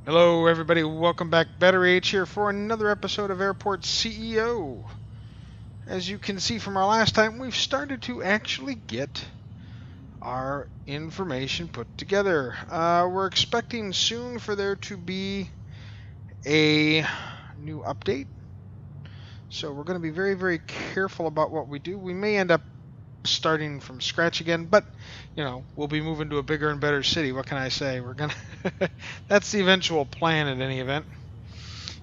Hello, everybody. Welcome back. Battery H here for another episode of Airport CEO. As you can see from our last time, we've started to actually get our information put together. We're expecting soon for there to be a new update. So we're going to be very, very careful about what we do. We may end up starting from scratch again, but we'll be moving to a bigger and better city. What can I say? We're gonna that's the eventual plan at any event.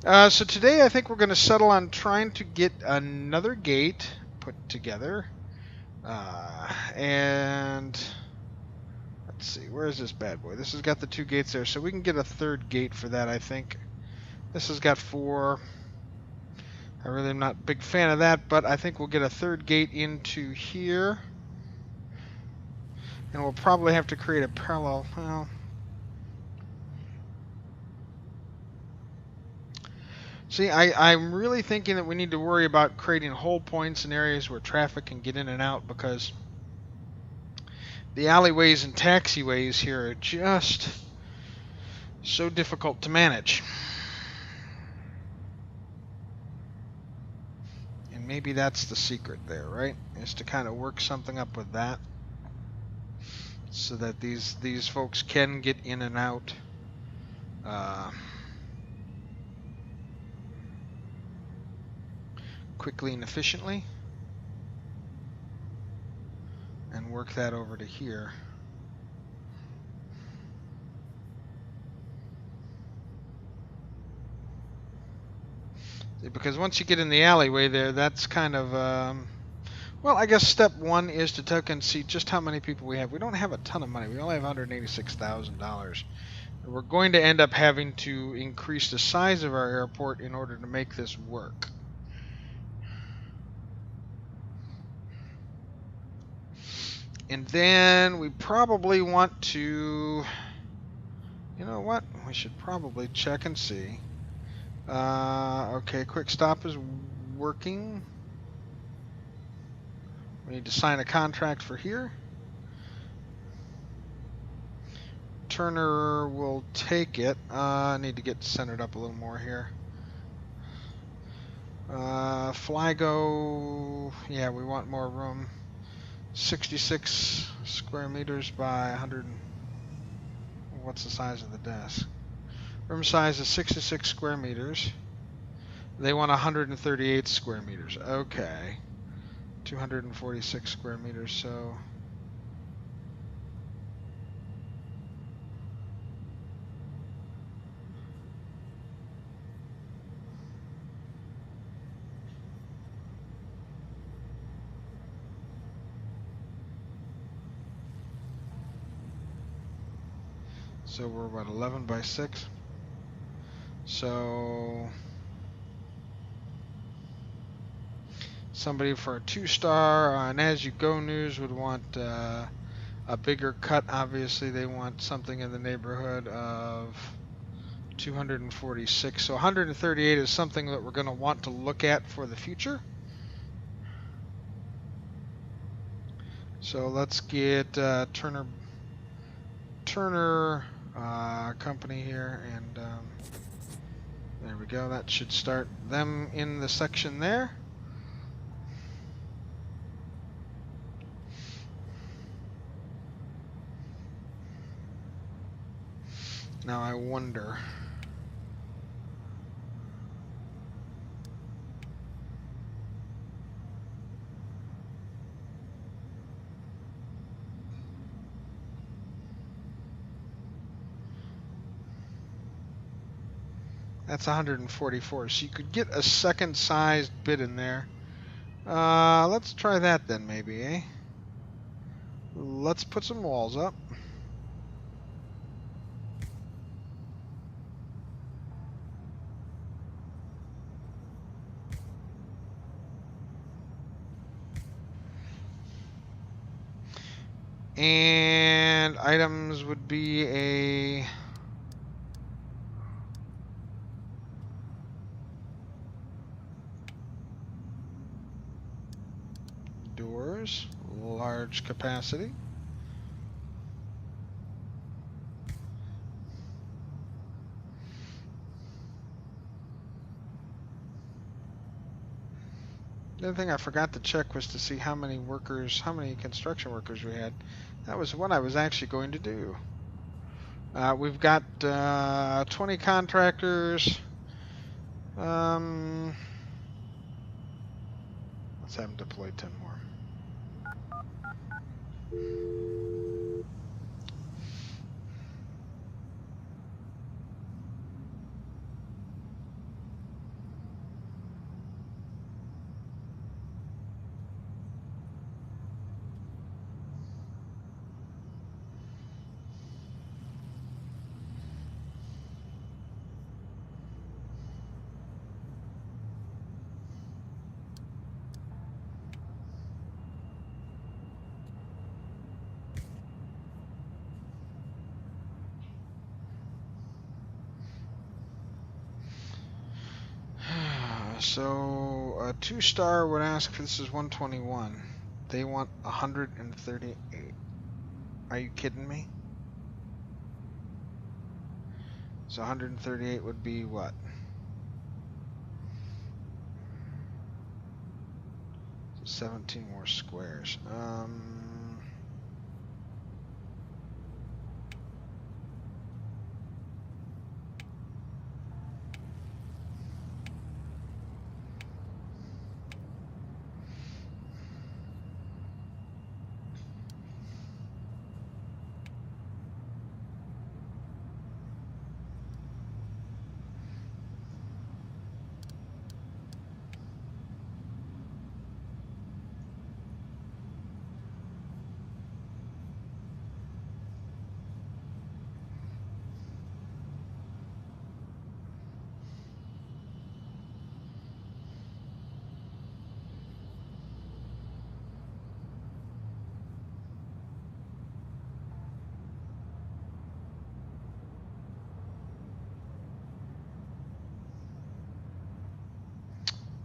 So today I think we're going to settle on trying to get another gate put together. And let's see, where is this bad boy? This has got the two gates there, so we can get a third gate for that, I think. This has got four. I really am not a big fan of that, but I think we'll get a third gate into here. And we'll probably have to create a parallel. Well, see, I'm really thinking that we need to worry about creating hold points in areas where traffic can get in and out, because the alleyways and taxiways here are just so difficult to manage. And maybe that's the secret there, right? Is to kind of work something up with that so that these folks can get in and out quickly and efficiently, and work that over to here. Because once you get in the alleyway there, that's kind of well, I guess step one is to look and see just how many people we have. We don't have a ton of money. We only have $186,000. We're going to end up having to increase the size of our airport in order to make this work. And then we probably want to, you know what? We should probably check and see. Okay, quick stop is working. We need to sign a contract for here. Turner will take it. I need to get centered up a little more here. Flygo, yeah, we want more room. 66 square meters by 100. What's the size of the desk? Room size is 66 square meters. They want 138 square meters. Okay. 246 square meters, so we're about 11 by 6. So somebody for a 2-star and As You Go News would want a bigger cut. Obviously they want something in the neighborhood of 246. So 138 is something that we're going to want to look at for the future. So let's get Turner company here, and there we go. That should start them in the section there. Now I wonder, that's 144, so you could get a second sized bit in there. Let's try that then, maybe, eh? Let's put some walls up. And items would be a doors, large capacity. The other thing I forgot to check was to see how many workers, how many construction workers we had. That was what I was actually going to do. We've got 20 contractors. Let's have them deploy 10 more. So a 2-star would ask, this is 121. They want 138. Are you kidding me? So 138 would be what? So 17 more squares.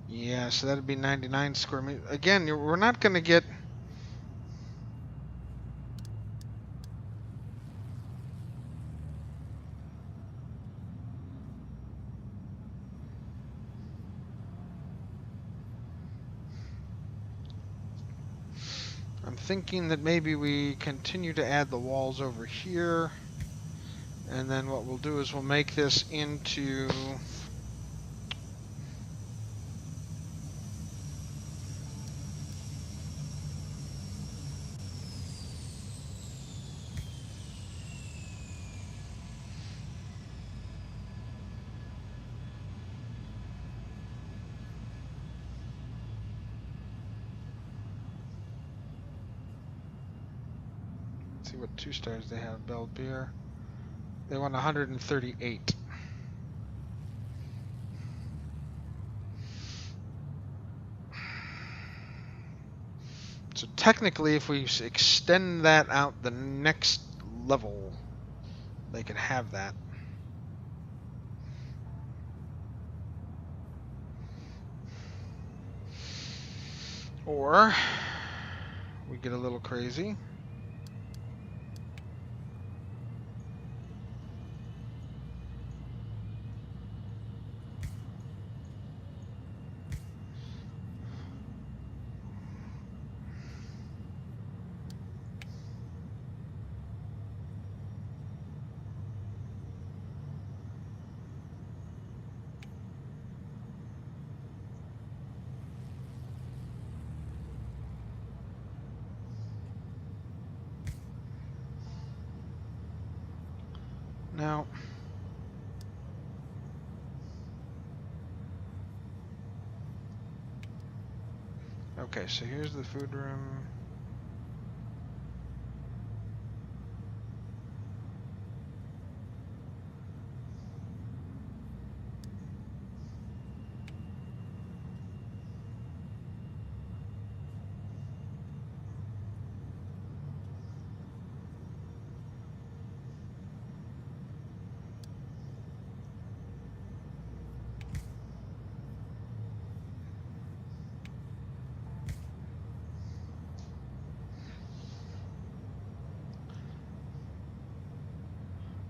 Yeah, so that'd be 99 square meters. Again, we're not going to get... I'm thinking that maybe we continue to add the walls over here. And then what we'll do is we'll make this into... see what 2-stars they have. Belbeer. They want 138. So technically, if we extend that out the next level, they could have that. Or we get a little crazy. Now, okay, so here's the food room.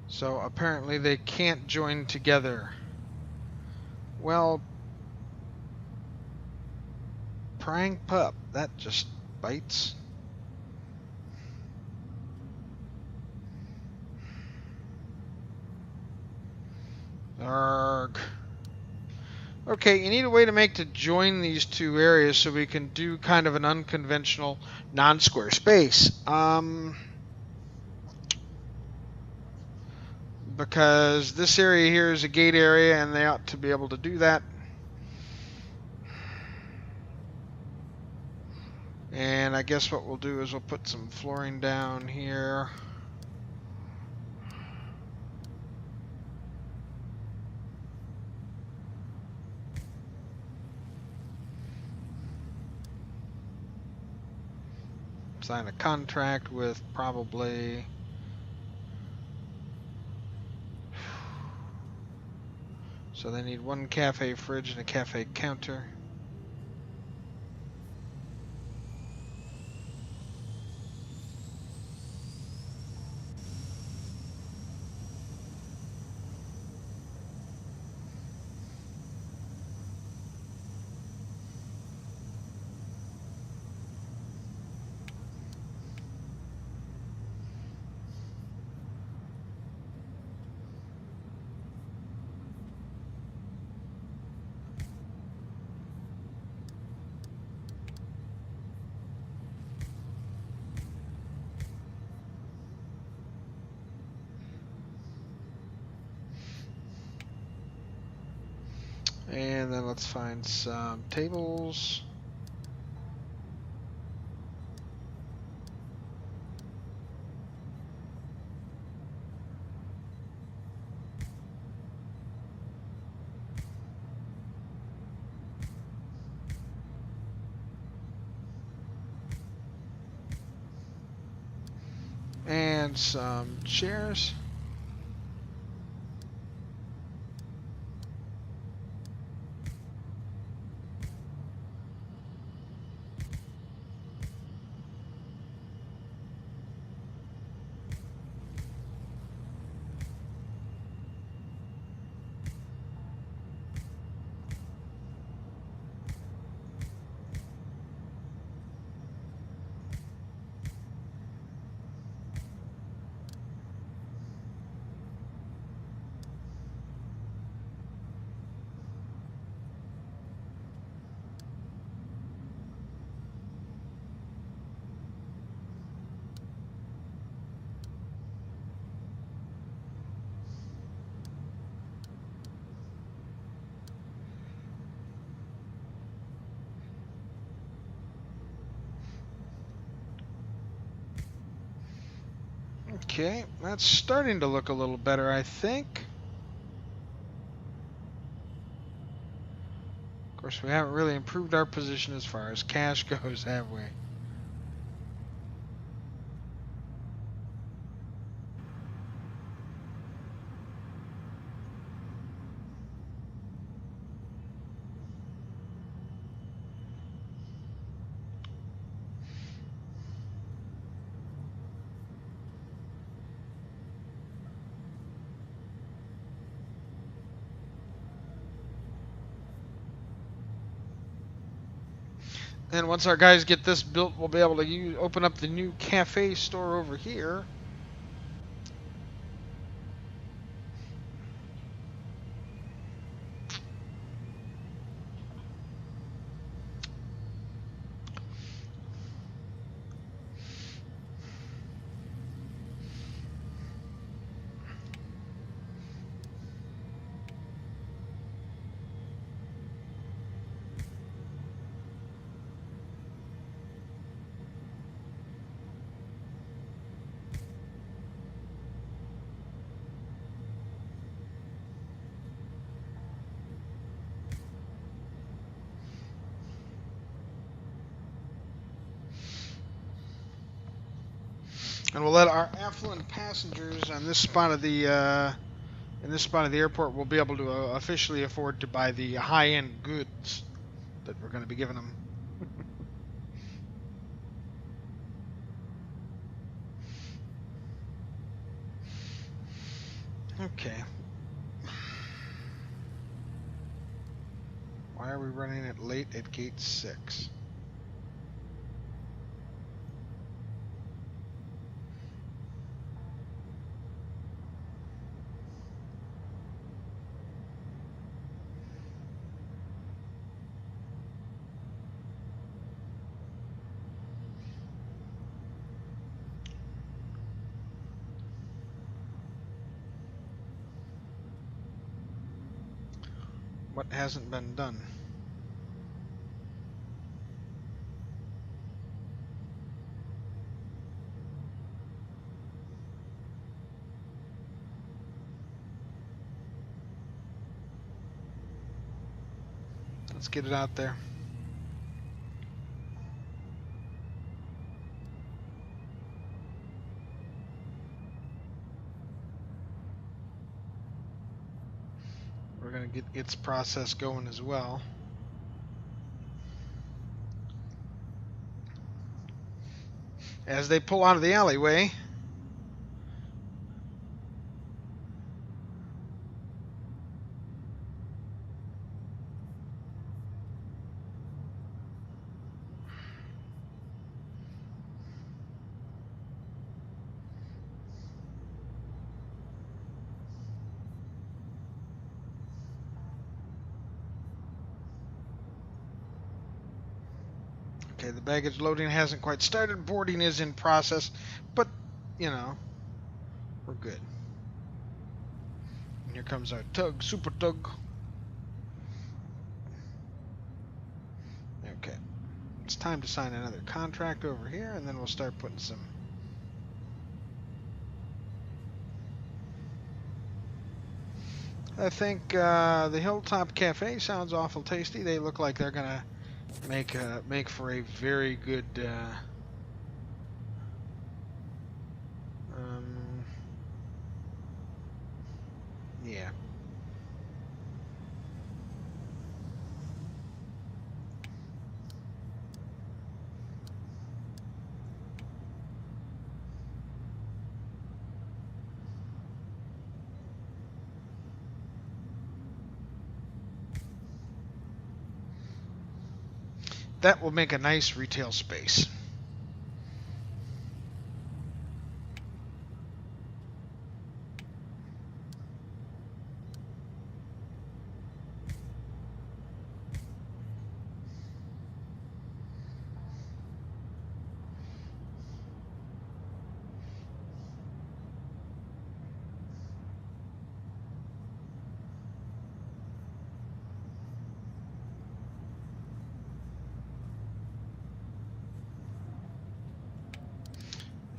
So apparently they can't join together. Well, prying pup. That just bites. Arg. Okay, you need a way to make to join these two areas so we can do kind of an unconventional non-square space. Because this area here is a gate area and they ought to be able to do that. And I guess what we'll do is we'll put some flooring down here. Sign a contract with probably... So they need one cafe fridge and a cafe counter. And then let's find some tables. And some chairs. Okay, that's starting to look a little better, I think. Of course, we haven't really improved our position as far as cash goes, have we? And once our guys get this built, we'll be able to open up the new cafe store over here. And we'll let our affluent passengers on this spot of the in this spot of the airport will be able to officially afford to buy the high-end goods that we're going to be giving them. Okay. Why are we running it late at gate 6? what hasn't been done. Let's get it out there. We're going to get its process going as well. As they pull out of the alleyway, okay, the baggage loading hasn't quite started. Boarding is in process, but, you know, we're good. And here comes our tug, super tug. Okay. It's time to sign another contract over here, and then we'll start putting some... I think the Hilltop Cafe sounds awful tasty. They look like they're going to make for a very good yeah. That will make a nice retail space.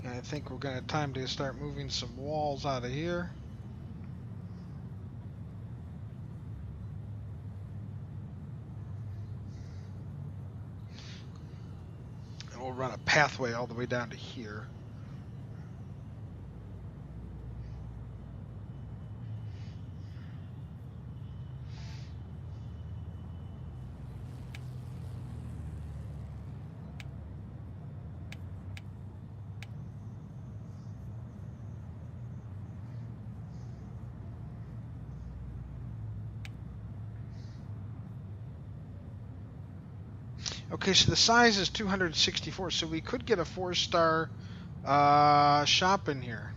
I think we're going to time to start moving some walls out of here. And we'll run a pathway all the way down to here. Okay, so the size is 264, so we could get a 4-star shop in here.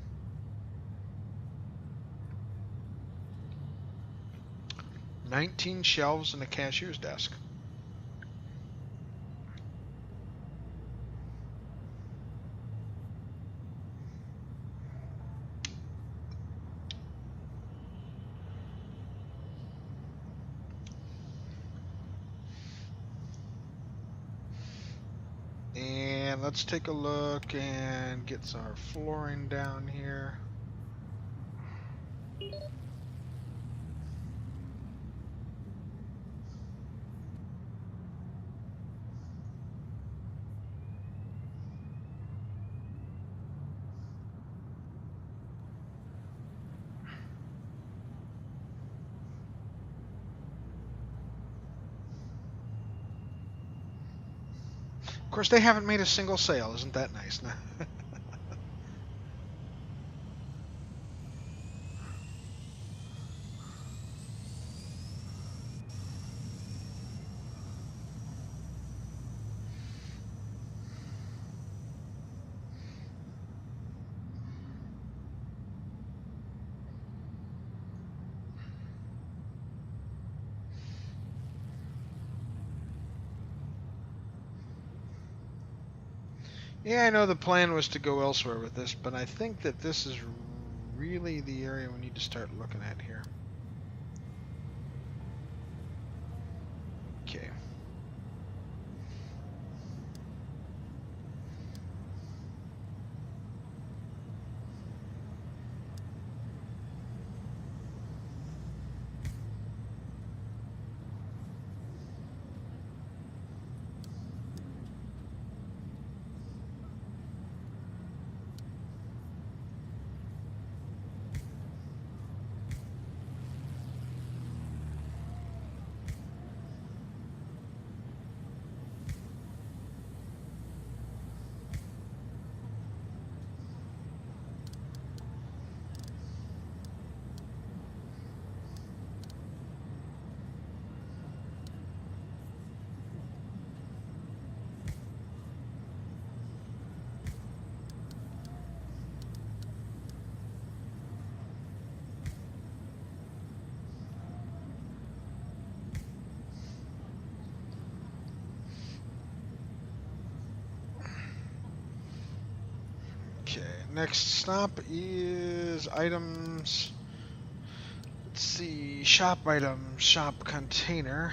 $19 shelves and a cashier's desk. And let's take a look and get our flooring down here. Of course, they haven't made a single sale. Isn't that nice? Yeah, I know the plan was to go elsewhere with this, but I think that this is really the area we need to start looking at here. Okay. Okay, next stop is items. Let's see, shop items, shop container.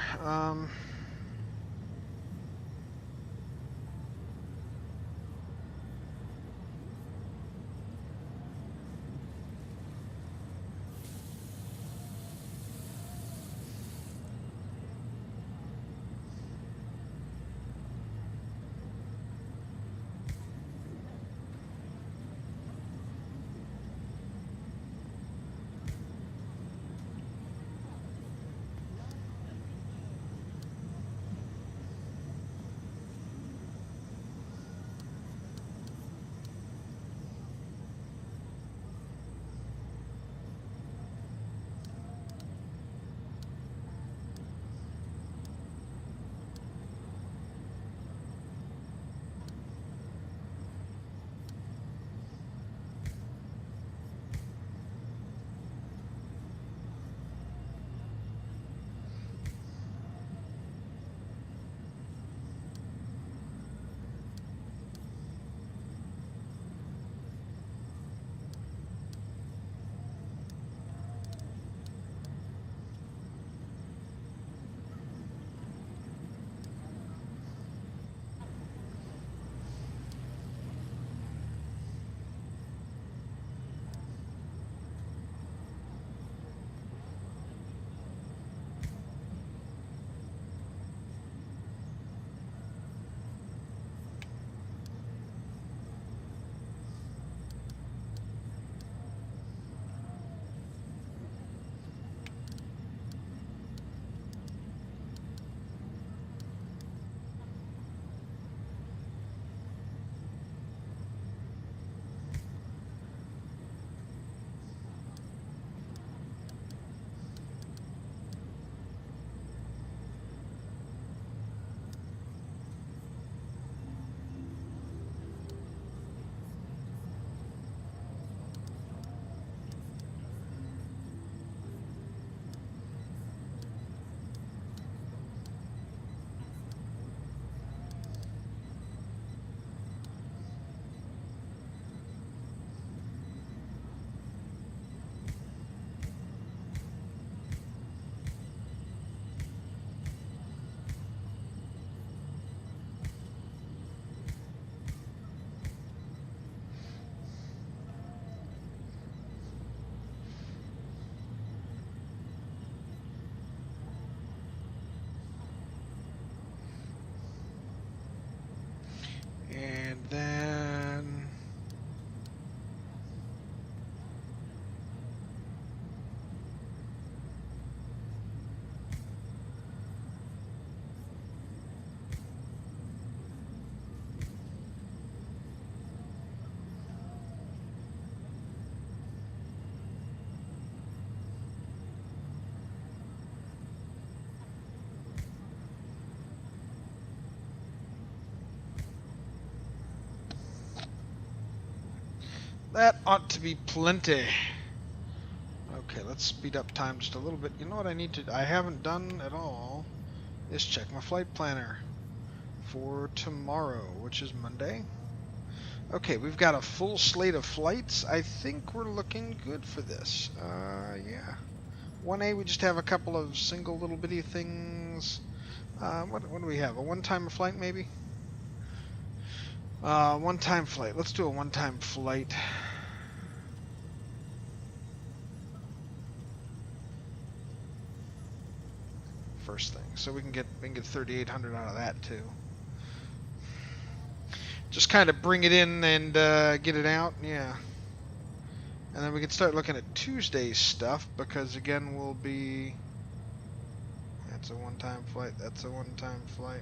And then that ought to be plenty. Okay, let's speed up time just a little bit. You know what I haven't done at all is check my flight planner for tomorrow, which is Monday. Okay, we've got a full slate of flights. I think we're looking good for this. Yeah. 1A, we just have a couple of single little bitty things. What do we have? A one-time flight, maybe? One-time flight. Let's do a one-time flight. First thing, so we can get 3,800 out of that too. Just kind of bring it in and get it out, yeah. And then we can start looking at Tuesday's stuff because again we'll be. That's a one-time flight. That's a one-time flight.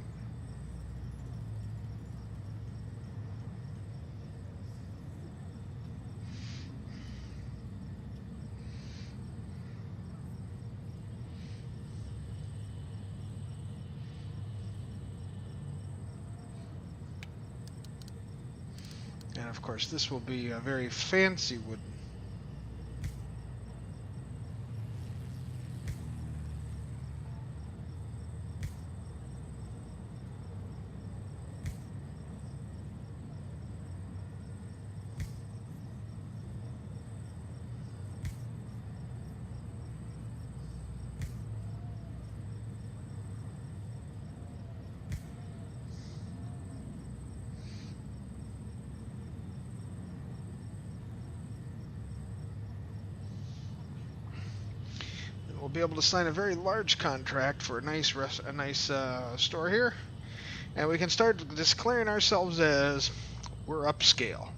And of course, this will be a very fancy wooden. We'll be able to sign a very large contract for a nice store here, and we can start declaring ourselves as we're upscale.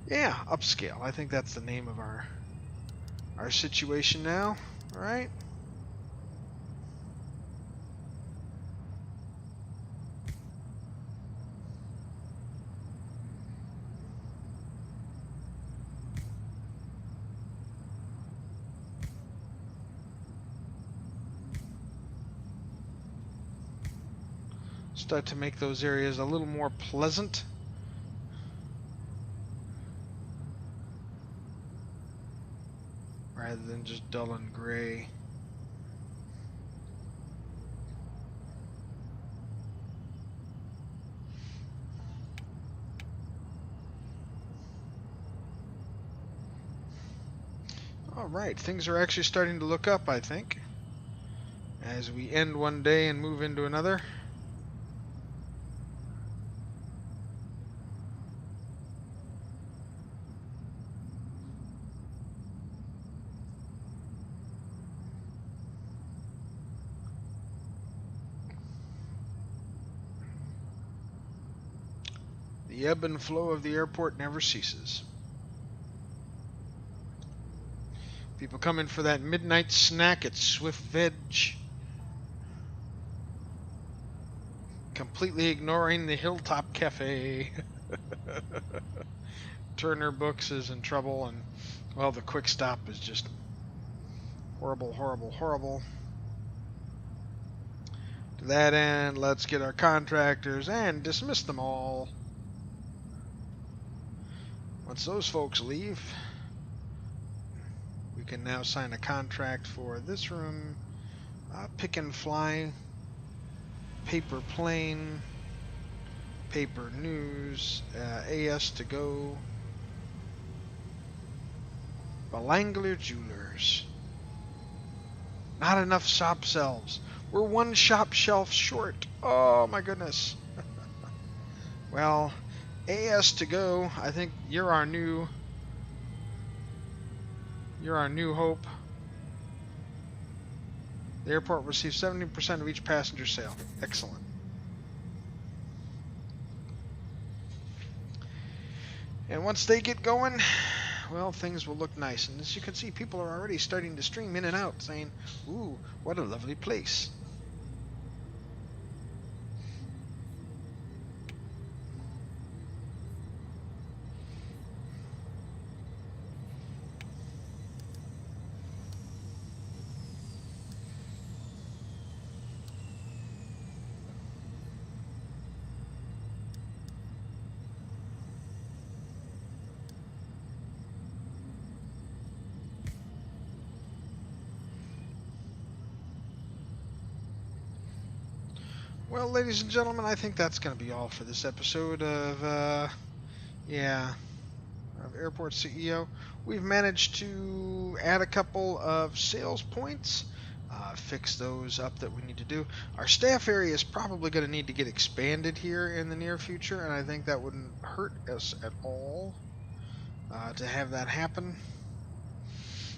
Yeah, upscale. I think that's the name of our situation now. All right. Start to make those areas a little more pleasant. Rather than just dull and gray. Alright, things are actually starting to look up, I think, as we end one day and move into another. The ebb and flow of the airport never ceases. People come in for that midnight snack at Swift Veg, completely ignoring the Hilltop Cafe. Turner Books is in trouble, and, well, the Quick Stop is just horrible, horrible, horrible. To that end, let's get our contractors and dismiss them all. Once those folks leave, we can now sign a contract for this room, Pick and Fly, Paper Plane, Paper News, AS to Go, Belangler Jewelers. Not enough shop shelves. We're one shop shelf short. Oh my goodness. Well, AS to Go, I think you're our new hope. The airport receives 70% of each passenger sale. Excellent. And once they get going, well, things will look nice. And as you can see, people are already starting to stream in and out, saying, "Ooh, what a lovely place." Well, ladies and gentlemen, I think that's going to be all for this episode of, Airport CEO. We've managed to add a couple of sales points. fix those up that we need to do. Our staff area is probably going to need to get expanded here in the near future, and I think that wouldn't hurt us at all to have that happen.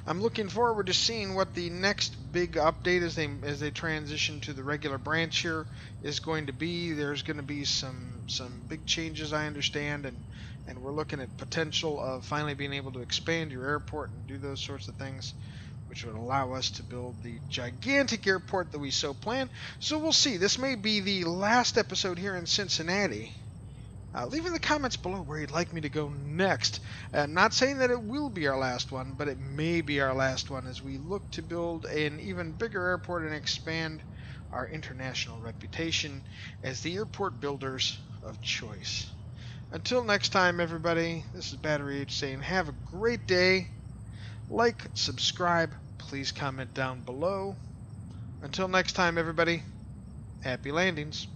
I'm looking forward to seeing what the next big update as they transition to the regular branch here is going to be. There's going to be some big changes, I understand, and we're looking at potential of finally being able to expand your airport and do those sorts of things, which would allow us to build the gigantic airport that we so plan. So we'll see. This may be the last episode here in Cincinnati. Leave in the comments below where you'd like me to go next. Not saying that it will be our last one, but it may be our last one as we look to build an even bigger airport and expand our international reputation as the airport builders of choice. Until next time, everybody, this is Battery H saying have a great day. Like, subscribe, please comment down below. Until next time, everybody, happy landings.